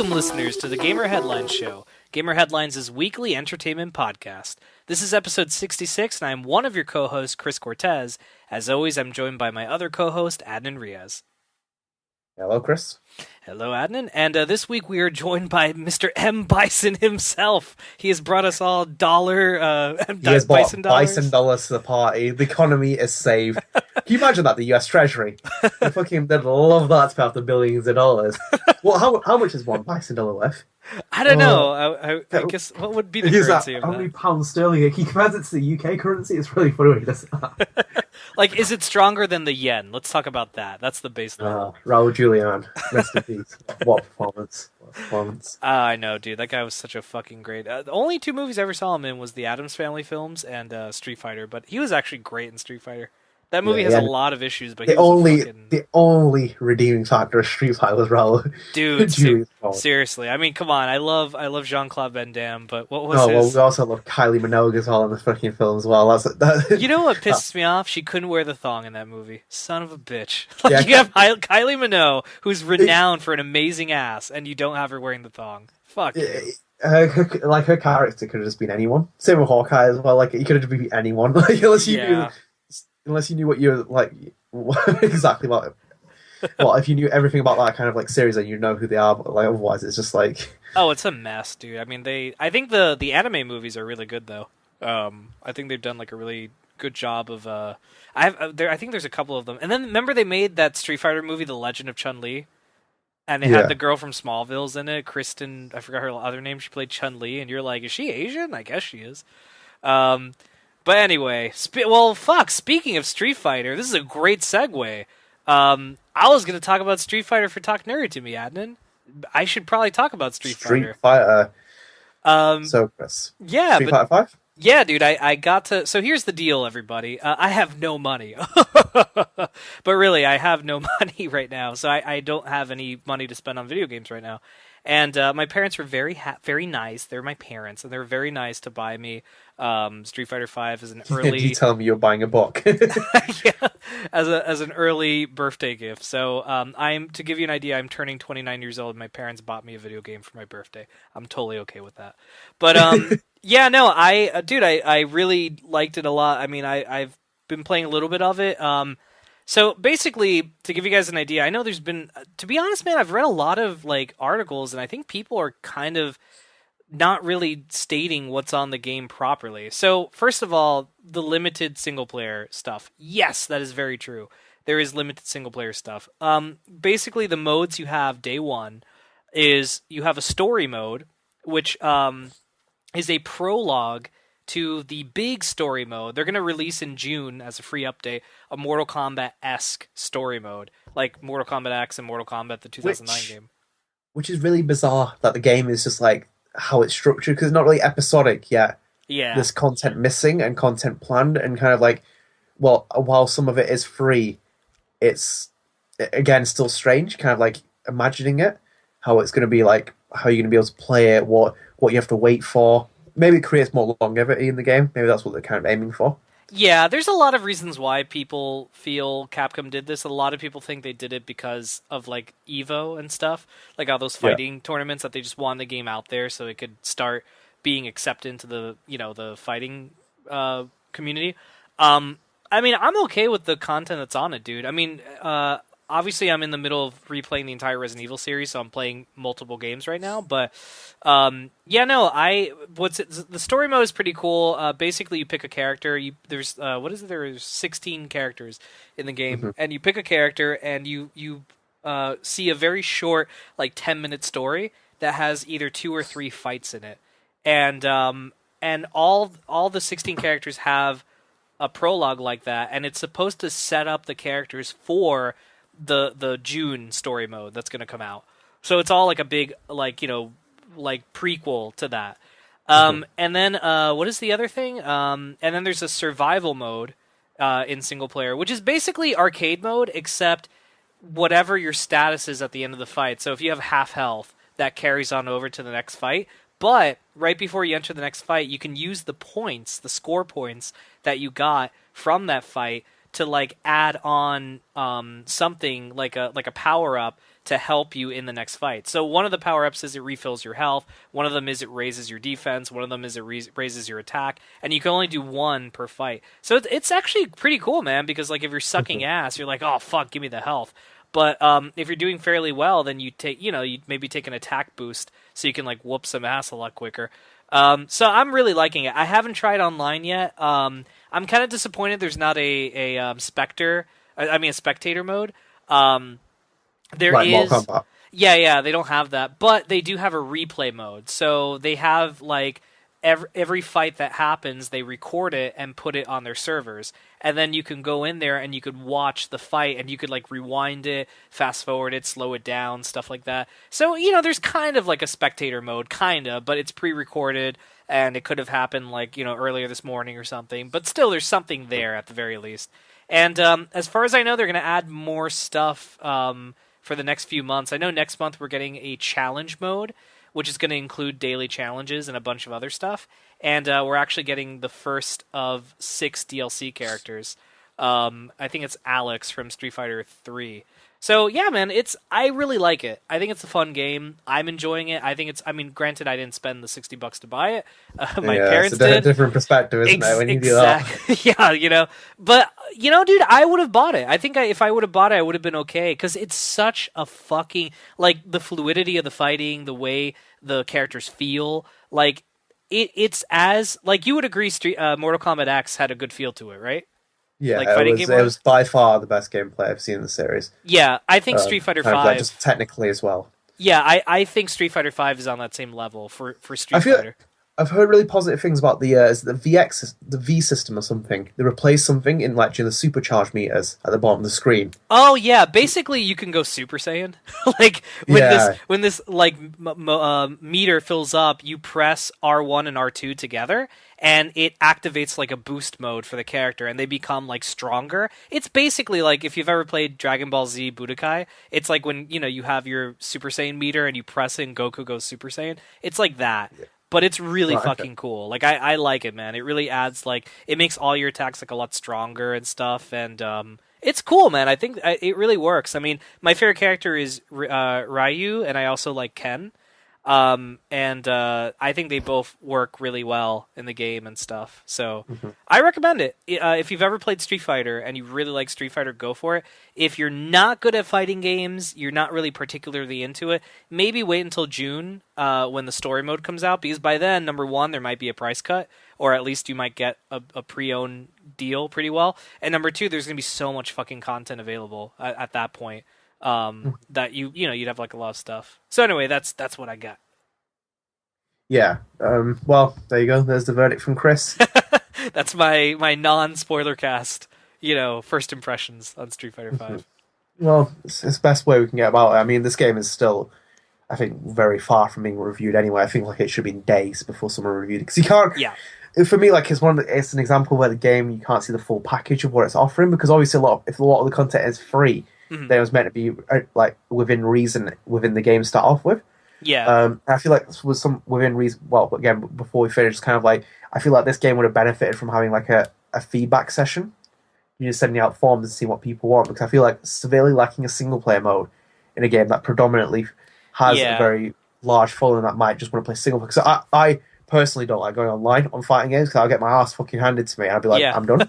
Welcome, listeners, to the Gamer Headlines Show, Gamer Headlines' weekly entertainment podcast. This is episode 66, and I'm one of your co-hosts, Chris Cortez. As always, I'm joined by my other co-host, Adnan Riaz. Hello, Chris. Hello, Adnan. And this week we are joined by Mr. M. Bison himself. He has brought us all He has bought Bison dollars to the party. The economy is saved. Can you imagine that? The US Treasury. They'd love that to pay off the billions of dollars. Well, how much is one Bison dollar worth? I don't know. I guess what would be the currency of that? How many pounds sterling? He compares it to the UK currency. It's really funny when he does that. Like, is it stronger than the yen? Let's talk about that. That's the baseline. Raul Julian, rest in peace. What performance. What performance. I know, dude. That guy was such a fucking great... the only two movies I ever saw him in was the Addams Family films and Street Fighter, but he was actually great in Street Fighter. That movie has a lot of issues, but the only redeeming factor of Street Fighter was Raul. Dude, seriously. I mean, come on. I love Jean-Claude Van Damme, but what was his... well, we also love Kylie Minogue as well in the fucking film as well. You know what pisses me off? She couldn't wear the thong in that movie. Son of a bitch. Like, you have Kylie Minogue, who's renowned for an amazing ass, and you don't have her wearing the thong. Fuck you. Her character could have just been anyone. Same with Hawkeye as well. Like, he could have just been anyone. Like, unless you knew what you're like, exactly what. Well, if you knew everything about that kind of like series, then you know who they are. But like, otherwise, it's just like. Oh, it's a mess, dude. I mean, I think the anime movies are really good though. I think they've done like a really good job of. I think there's a couple of them, and then remember they made that Street Fighter movie, The Legend of Chun-Li, and they had the girl from Smallville's in it, Kristen. I forgot her other name. She played Chun-Li, and you're like, is she Asian? I guess she is. But anyway, speaking of Street Fighter, this is a great segue. I was going to talk about Street Fighter for Talk Nerdy to me, Adnan. I should probably talk about Street Fighter. So, Chris. Yeah, Street Fighter 5? Yeah, dude, I got to... So here's the deal, everybody. I have no money. But really, I have no money right now, so I don't have any money to spend on video games right now. And my parents were very nice. They're my parents, and they were very nice to buy me Street Fighter V as an early... You tell me you're buying a book. Yeah, as an early birthday gift. So to give you an idea, I'm turning 29 years old. My parents bought me a video game for my birthday. I'm totally okay with that. But yeah, no, I really liked it a lot. I mean, I've been playing a little bit of it. So basically, to give you guys an idea, I know there's been, to be honest, man, I've read a lot of like articles, and I think people are kind of not really stating what's on the game properly. So first of all, the limited single player stuff. Yes, that is very true. There is limited single player stuff. Basically, the modes you have day one is you have a story mode, which is a prologue to the big story mode. They're going to release in June as a free update a Mortal Kombat-esque story mode, like Mortal Kombat X and Mortal Kombat, the 2009 game. Which is really bizarre that the game is just like how it's structured, because it's not really episodic yet. Yeah. There's content missing and content planned, and kind of like, well, while some of it is free, it's, again, still strange, kind of like imagining it, how it's going to be like, how you're going to be able to play it, what you have to wait for. Maybe it creates more longevity in the game. Maybe that's what they're kind of aiming for. Yeah, there's a lot of reasons why people feel Capcom did this. A lot of people think they did it because of like Evo and stuff, like all those fighting tournaments, that they just wanted the game out there so it could start being accepted into the the fighting community. I mean, I'm okay with the content that's on it, dude. I mean, obviously, I'm in the middle of replaying the entire Resident Evil series, so I'm playing multiple games right now. But the story mode is pretty cool. Basically, you pick a character. There's 16 characters in the game, and you pick a character, and you see a very short, like 10-minute story that has either 2 or 3 fights in it, and all the 16 characters have a prologue like that, and it's supposed to set up the characters for the June story mode that's going to come out. So it's all like a big like prequel to that. And then what is the other thing? And then there's a survival mode in single player, which is basically arcade mode, except whatever your status is at the end of the fight. So if you have half health, that carries on over to the next fight. But right before you enter the next fight, you can use the points, the score points that you got from that fight, to like add on something like a power up to help you in the next fight. So one of the power-ups is it refills your health, one of them is it raises your defense, one of them is it raises your attack, and you can only do one per fight. So it's actually pretty cool, man, because like if you're sucking ass, you're like, oh fuck, give me the health. But if you're doing fairly well, then you take, you maybe take an attack boost so you can like whoop some ass a lot quicker. So I'm really liking it. I haven't tried online yet. I'm kind of disappointed there's not a spectator mode. There Like Mortal is, Kombat. yeah, they don't have that, but they do have a replay mode. So they have like every fight that happens, they record it and put it on their servers, and then you can go in there and you could watch the fight, and you could like rewind it, fast forward it, slow it down, stuff like that. So there's kind of like a spectator mode, kinda, but it's pre-recorded, and it could have happened like earlier this morning or something. But still, there's something there at the very least. And as far as I know, they're going to add more stuff for the next few months. I know next month we're getting a challenge mode, which is going to include daily challenges and a bunch of other stuff. And we're actually getting the first of 6 DLC characters. I think it's Alex from Street Fighter 3. So yeah, man, I really like it. I think it's a fun game. I'm enjoying it. I mean, granted, I didn't spend the $60 to buy it. My parents it's a did. different perspective, isn't it? When you do that, Exactly. Yeah, But dude, I would have bought it. I think if I would have bought it, I would have been okay because it's such a fucking like the fluidity of the fighting, the way the characters feel, like it's as like you would agree. Mortal Kombat X had a good feel to it, right? yeah, Like it fighting was game it wise. was by far the best gameplay I've seen in the series. Yeah, I think Street Fighter Kind of like Five. just technically as well. Yeah, I think Street Fighter Five is on that same level for I Street feel Fighter. I've heard really positive things about the the V system or something. They replaced something in like the supercharge meters at the bottom of the screen. Oh yeah, basically you can go Super Saiyan. Like Yeah, when this like meter fills up, you press R1 and R2 together, and it activates like a boost mode for the character, and they become like stronger. It's basically like if you've ever played Dragon Ball Z Budokai, it's like when you have your Super Saiyan meter and you press it and Goku goes Super Saiyan. It's like that. But it's really right, okay. fucking cool. Like I like it, man. It really adds like it makes all your attacks like a lot stronger and stuff. And it's cool, man. I think it really works. I mean, my favorite character is Ryu, and I also like Ken. And I think they both work really well in the game and stuff. So I recommend it. If you've ever played Street Fighter and you really like Street Fighter, go for it. If you're not good at fighting games, you're not really particularly into it, maybe wait until June when the story mode comes out, because by then, number one, there might be a price cut, or at least you might get a pre-owned deal pretty well. And number two, there's going to be so much fucking content available at that point. That you'd have like a lot of stuff. So anyway, that's what I got. Yeah. Well, there you go. There's the verdict from Chris. That's my non-spoiler cast, first impressions on Street Fighter 5. Well, it's the best way we can get about it. I mean, this game is still, I think, very far from being reviewed anyway. I think like it should be days before someone reviewed it because you can't. Yeah. For me, like it's it's an example where the game you can't see the full package of what it's offering because obviously if a lot of the content is free, then it was meant to be like within reason within the game to start off with. Yeah. I feel like this was some within reason. Well, again, before we finish, kind of like I feel like this game would have benefited from having like a feedback session. You're just sending out forms and seeing what people want because I feel like severely lacking a single player mode in a game that predominantly has a very large following that might just want to play single player. Because I personally don't like going online on fighting games because I'll get my ass fucking handed to me and I'll be like, I'm done.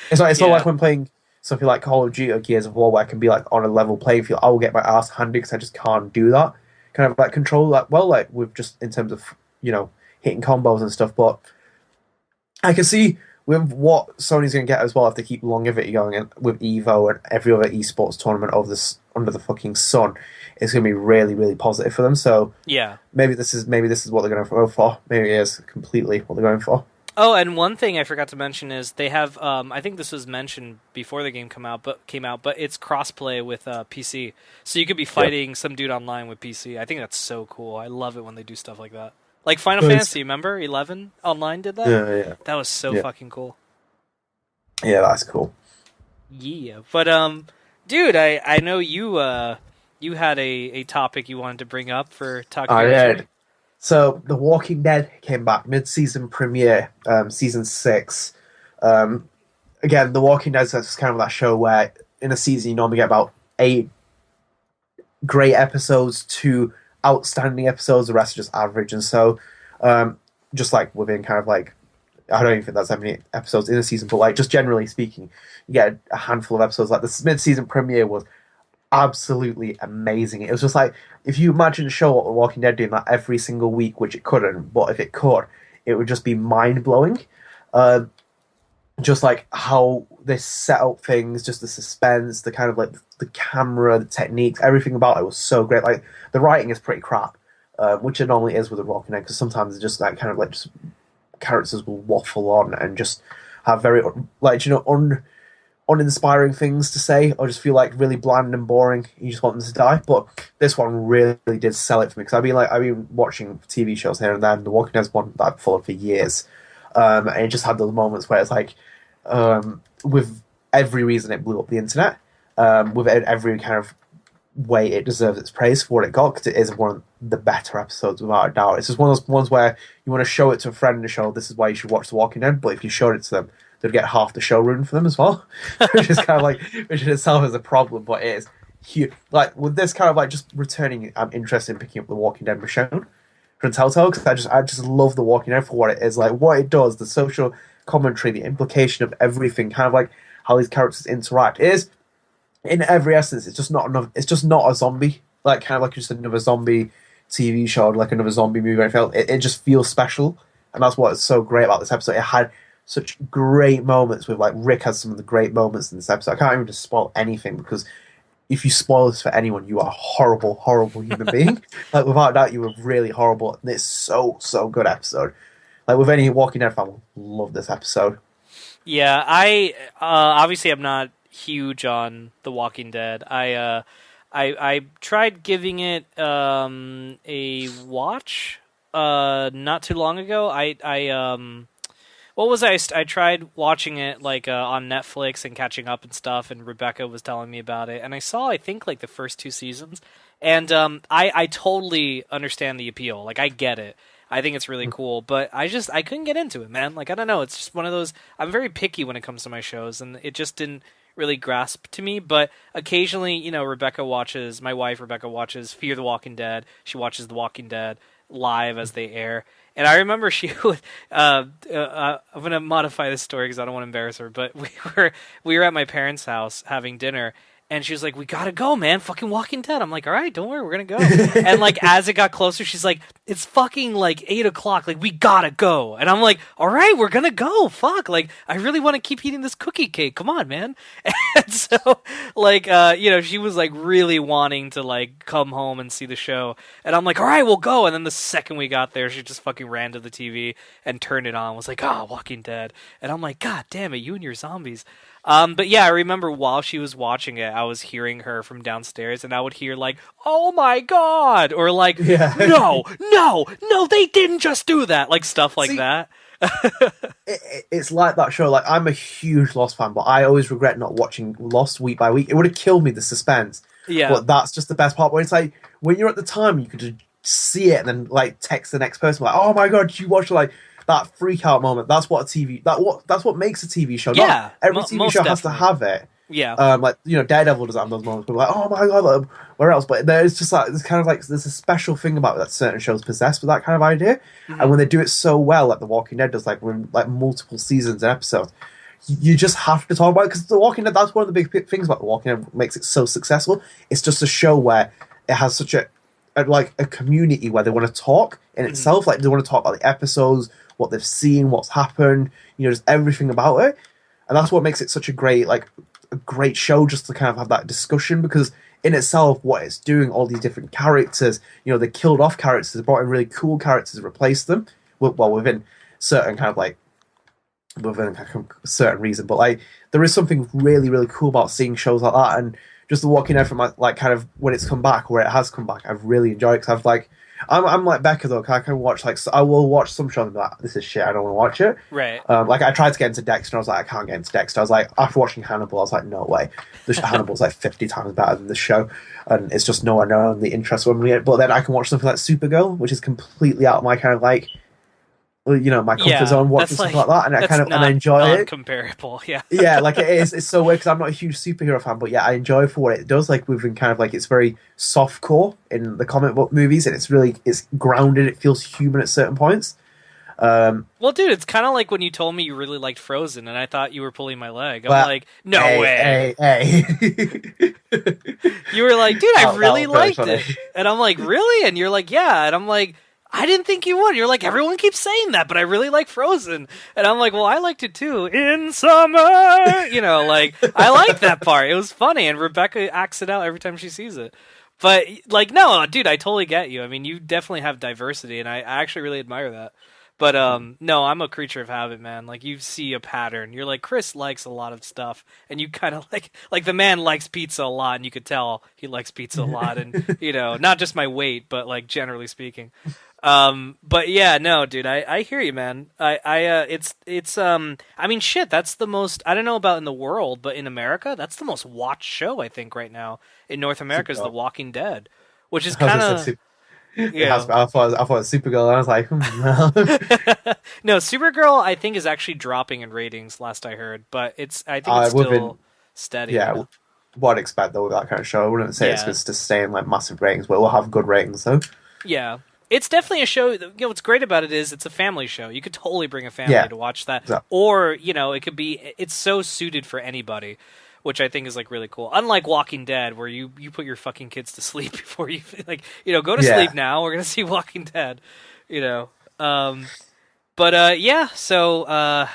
It's not like when playing something like Call of Duty or Gears of War where I can be like on a level playing field. I will get my ass handed because I just can't do that. Kind of like control that well, like with just in terms of hitting combos and stuff. But I can see with what Sony's going to get as well if they keep longevity going and with Evo and every other esports tournament under the fucking sun, it's going to be really, really positive for them. So yeah, maybe this is what they're going to go for. Maybe it is completely what they're going for. Oh, and one thing I forgot to mention is they have. I think this was mentioned before the game came out, but it's crossplay with PC, so you could be fighting some dude online with PC. I think that's so cool. I love it when they do stuff like that. Like Final Fantasy, remember 11 online did that? Yeah. That was so fucking cool. Yeah, that's cool. Yeah, but dude, I know you had a topic you wanted to bring up for talking. I did. So, The Walking Dead came back mid-season premiere, season 6. Again, The Walking Dead is kind of that show where in a season you normally get about 8 great episodes to outstanding episodes. The rest are just average, and so just like within kind of like I don't even think that's how many episodes in a season, but like just generally speaking, you get a handful of episodes. Like the mid-season premiere was absolutely amazing. It was just like if you imagine a show what The Walking Dead doing that every single week, which it couldn't, but if it could, it would just be mind blowing. Uh, just like how they set up things, just the suspense, the kind of like the camera, the techniques, everything about it was so great. Like the writing is pretty crap, which it normally is with The Walking Dead, because sometimes it's just like kind of like just characters will waffle on and just have very like uninspiring things to say, or just feel like really bland and boring. You just want them to die. But this one really did sell it for me, because I've been watching TV shows here and there. And The Walking Dead's one that I've followed for years, and it just had those moments where it's like, with every reason it blew up the internet, with every kind of way it deserves its praise for what it got, because it is one of the better episodes without a doubt. It's just one of those ones where you want to show it to a friend and show this is why you should watch The Walking Dead, but if you showed it to them, they'd get half the show ruined for them as well, which is kind of like, which in itself is a problem, but it is huge. Like with this kind of like just returning, I'm interested in picking up The Walking Dead Michonne from Telltale, because I just love The Walking Dead for what it is, like what it does, the social commentary, the implication of everything, kind of like how these characters interact. It is, in every essence, it's just not enough. It's just not a zombie, like kind of like just another zombie TV show, like another zombie movie. I felt it just feels special, and that's what's so great about this episode. It had such great moments with like Rick has some of the great moments in this episode. I can't even just spoil anything, because if you spoil this for anyone, you are a horrible, horrible human being. Like without doubt, you were really horrible. And it's so good episode. Like with any Walking Dead fan, will love this episode. Yeah, I obviously I'm not huge on The Walking Dead. I tried giving it a watch not too long ago. What was I tried watching it like on Netflix and catching up and stuff, and Rebecca was telling me about it, and I saw I think like the first 2 seasons, and I totally understand the appeal. Like I get it. I think it's really cool, but I couldn't get into it, man. Like I don't know, it's just one of those. I'm very picky when it comes to my shows, and it just didn't really grasp to me. But occasionally, you know, my wife Rebecca watches Fear the Walking Dead. She watches The Walking Dead live as they air. And I remember she would. I'm gonna modify this story because I don't want to embarrass her. But we were at my parents' house having dinner, and she was like, "We gotta go, man! Fucking Walking Dead." I'm like, "All right, don't worry, we're gonna go." And like as it got closer, she's like, "It's fucking like 8 o'clock. Like we gotta go." And I'm like, "All right, we're gonna go. Fuck! Like I really want to keep eating this cookie cake. Come on, man." And so like you know, she was like really wanting to like come home and see the show, and I'm like, "All right, we'll go." And then the second we got there, she just fucking ran to the TV and turned it on. Was like, "Ah, Walking Dead," and I'm like, "God damn it, you and your zombies." But yeah, I remember while she was watching it, I was hearing her from downstairs, and I would hear like, "Oh my god," or like, Yeah. "No, no, no, they didn't just do that," like stuff like See, that. it's like that show. Like I'm a huge Lost fan, but I always regret not watching Lost week by week. It would have killed me, the suspense. Yeah, But that's just the best part. Where it's like when you're at the time, you could just see it and then like text the next person like, "Oh my god, did you watch like that freak out moment?" That's what a TV. That's what makes a TV show. yeah, Not every TV show has to definitely. have it. Yeah, Like you know, Daredevil doesn't have those moments. People are like, "Oh my god, like, where else?" But there's just like there's kind of like there's a special thing about it that certain shows possess with that kind of idea, and when they do it so well, like The Walking Dead does, like when like multiple seasons and episodes, you just have to talk about it, because The Walking Dead. That's one of the big things about The Walking Dead makes it so successful. It's just a show where it has such like a community where they want to talk in itself. Like they want to talk about the episodes, what they've seen, what's happened, you know, just everything about it, and that's what makes it such a great show, just to kind of have that discussion, because in itself what it's doing, all these different characters, you know, they killed off characters, they brought in really cool characters, replaced them within certain kind of like within a certain reason, but like there is something really cool about seeing shows like that. And just The Walking Dead from like kind of when it's come back, where it has come back, I've really enjoyed it, because I've like I'm like Becca though. I can watch like I will watch some shows and be like, "This is shit. I don't want to watch it." right. Like I tried to get into Dexter, and I was like, "I can't get into Dexter." I was like, after watching Hannibal, I was like, "No way." Hannibal's like 50 times better than the show, and it's just nowhere near the interest of me. But then I can watch something like Supergirl, which is completely out of my kind of like my comfort Yeah, zone watching stuff like that, and that's and I not enjoy it. non-comparable. Yeah. Yeah, like it is. It's so weird because I'm not a huge superhero fan, but yeah, I enjoy for what it does. Like within kind of like it's very soft core in the comic book movies, and it's grounded. It feels human at certain points. Well, dude, it's kind of like when you told me you really liked Frozen, and I thought you were pulling my leg. I'm But like, no way. hey, hey, You were like, dude, I that really was very liked funny. it, and I'm like, really? And you're like, yeah, and I'm like, I didn't think you would. You're like, everyone keeps saying that, but I really like Frozen, and I'm like, well, I liked it too. In summer, like I liked that part. It was funny, and Rebecca acts it out every time she sees it. But like, no, dude, I totally get you. I mean, you definitely have diversity, and I actually really admire that. But no, I'm a creature of habit, man. Like you see a pattern. You're like Chris likes a lot of stuff, and you kind of like the man likes pizza a lot, and you could tell he likes pizza a lot, and not just my weight, but like generally speaking. But yeah, no, dude, I hear you, man. I mean, shit, that's the most. I don't know about in the world, but in America, that's the most watched show I think right now in North America is The Supergirl. Walking Dead, which is I was kind gonna say, of. it has. I thought it was Supergirl, and I was like, no. No, Supergirl I think is actually dropping in ratings last I heard, but I think it's Within still steady, yeah, what I'd expect though with that kind of show. I wouldn't say it's Yeah. going to stay in like massive ratings, but it will have good ratings though. Yeah. It's definitely a show. What's great about it is it's a family show. You could totally bring a family Yeah, to watch that, exactly. or it could be. It's so suited for anybody, which I think is like really cool. Unlike Walking Dead, where you put your fucking kids to sleep before you go to Yeah, sleep now. We're gonna see Walking Dead, you know. But yeah. So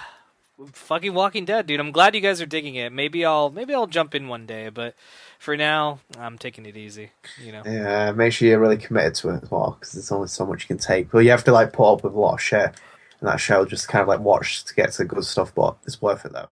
fucking Walking Dead, dude. I'm glad you guys are digging it. Maybe I'll jump in one day, but for now, I'm taking it easy. yeah. Make sure you're really committed to it as well, because there's only so much you can take. But you have to like put up with a lot of shit, and that show just kind of like watch to get to the good stuff. But it's worth it though.